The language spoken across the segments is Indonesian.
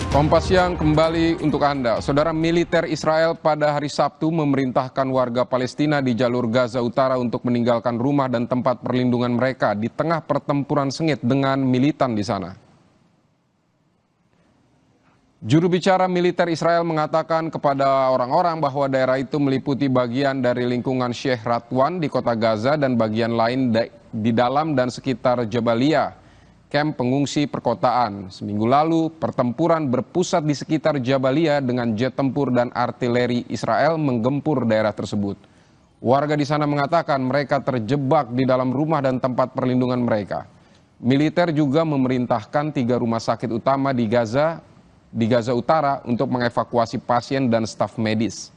Kompas Siang kembali untuk Anda. Saudara, militer Israel pada hari Sabtu memerintahkan warga Palestina di jalur Gaza Utara untuk meninggalkan rumah dan tempat perlindungan mereka di tengah pertempuran sengit dengan militan di sana. Juru bicara militer Israel mengatakan kepada orang-orang bahwa daerah itu meliputi bagian dari lingkungan Sheikh Radwan di kota Gaza dan bagian lain di dalam dan sekitar Jabalia, kamp pengungsi perkotaan. Seminggu lalu, pertempuran berpusat di sekitar Jabalia dengan jet tempur dan artileri Israel menggempur daerah tersebut. Warga di sana mengatakan mereka terjebak di dalam rumah dan tempat perlindungan mereka. Militer juga memerintahkan 3 rumah sakit utama di Gaza Utara untuk mengevakuasi pasien dan staf medis.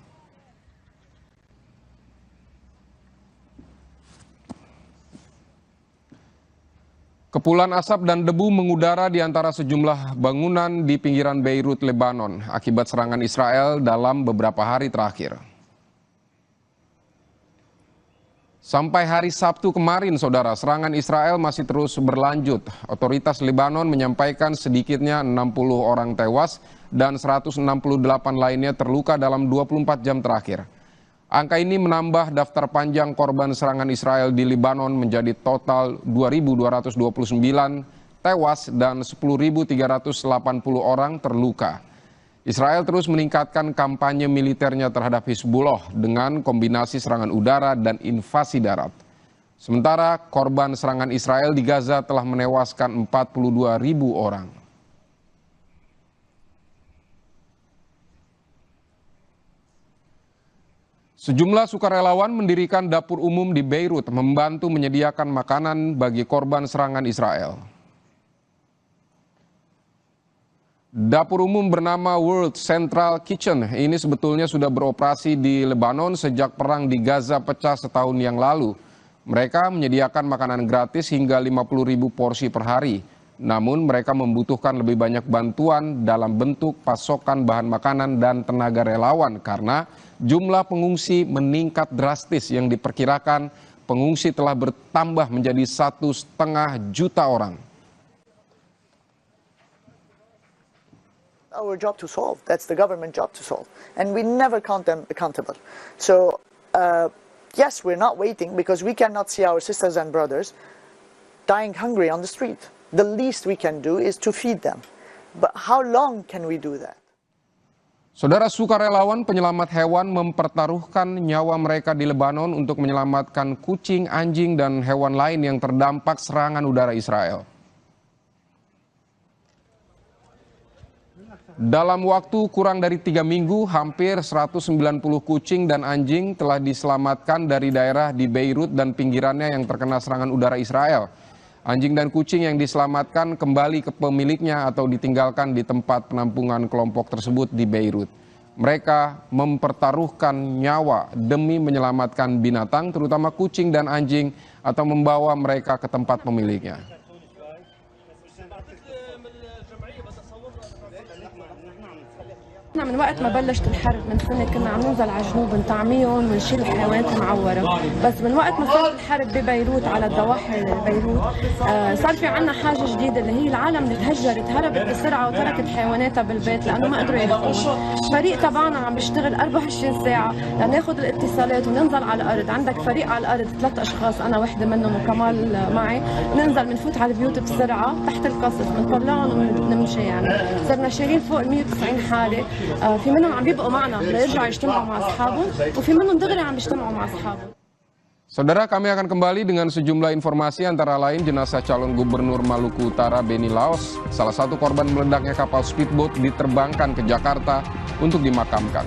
Kepulan asap dan debu mengudara di antara sejumlah bangunan di pinggiran Beirut, Lebanon, akibat serangan Israel dalam beberapa hari terakhir. Sampai hari Sabtu kemarin, saudara, serangan Israel masih terus berlanjut. Otoritas Lebanon menyampaikan sedikitnya 60 orang tewas dan 168 lainnya terluka dalam 24 jam terakhir. Angka ini menambah daftar panjang korban serangan Israel di Lebanon menjadi total 2.229 tewas dan 10.380 orang terluka. Israel terus meningkatkan kampanye militernya terhadap Hizbullah dengan kombinasi serangan udara dan invasi darat. Sementara korban serangan Israel di Gaza telah menewaskan 42.000 orang. Sejumlah sukarelawan mendirikan dapur umum di Beirut membantu menyediakan makanan bagi korban serangan Israel. Dapur umum bernama World Central Kitchen ini sebetulnya sudah beroperasi di Lebanon sejak perang di Gaza pecah setahun yang lalu. Mereka menyediakan makanan gratis hingga 50.000 porsi per hari. Namun mereka membutuhkan lebih banyak bantuan dalam bentuk pasokan bahan makanan dan tenaga relawan karena jumlah pengungsi meningkat drastis yang diperkirakan pengungsi telah bertambah menjadi 1,5 juta orang. Our job to solve. That's the government job to solve. And we never count them accountable. So, yes, we're not waiting because we cannot see our sisters and brothers dying hungry on the street. The least we can do is to feed them. But how long can we do that? Saudara, sukarelawan penyelamat hewan mempertaruhkan nyawa mereka di Lebanon untuk menyelamatkan kucing, anjing, dan hewan lain yang terdampak serangan udara Israel. Dalam waktu kurang dari 3 minggu, hampir 190 kucing dan anjing telah diselamatkan dari daerah di Beirut dan pinggirannya yang terkena serangan udara Israel. Anjing dan kucing yang diselamatkan kembali ke pemiliknya atau ditinggalkan di tempat penampungan kelompok tersebut di Beirut. Mereka mempertaruhkan nyawa demi menyelamatkan binatang, terutama kucing dan anjing, atau membawa mereka ke tempat pemiliknya. من وقت ما بلشت الحرب من سنة كنا عم ننزل على جنوب نطعميهم ونشيل الحيوانات المعورة، بس من وقت ما صارت الحرب ببيروت على الضواحي بيروت صار في عنا حاجة جديدة اللي هي العالم اللي تهجرت هربت بسرعة وتركت حيواناتها بالبيت لأنه ما قدروا ياخذوها. الفريق تبعنا عم بيشتغل 24 ساعة لناخذ الاتصالات وننزل على الأرض. عندك فريق على الأرض 3 أشخاص، أنا وحدة منهم وكمال معي، ننزل بنفوت على البيوت بسرعة تحت القصف بنطلعهم ونمشي. يعني صرنا شايلين فوق 190 حالة. في منهم عم بيبقوا معنا ليرجعوا يجتمعوا مع اصحابهم وفي منهم دغري عم بيجتمعوا مع اصحابهم. Saudara, kami akan kembali dengan sejumlah informasi antara lain jenazah calon gubernur Maluku Utara Beni Laos, salah satu korban meledaknya kapal speedboat diterbangkan ke Jakarta untuk dimakamkan.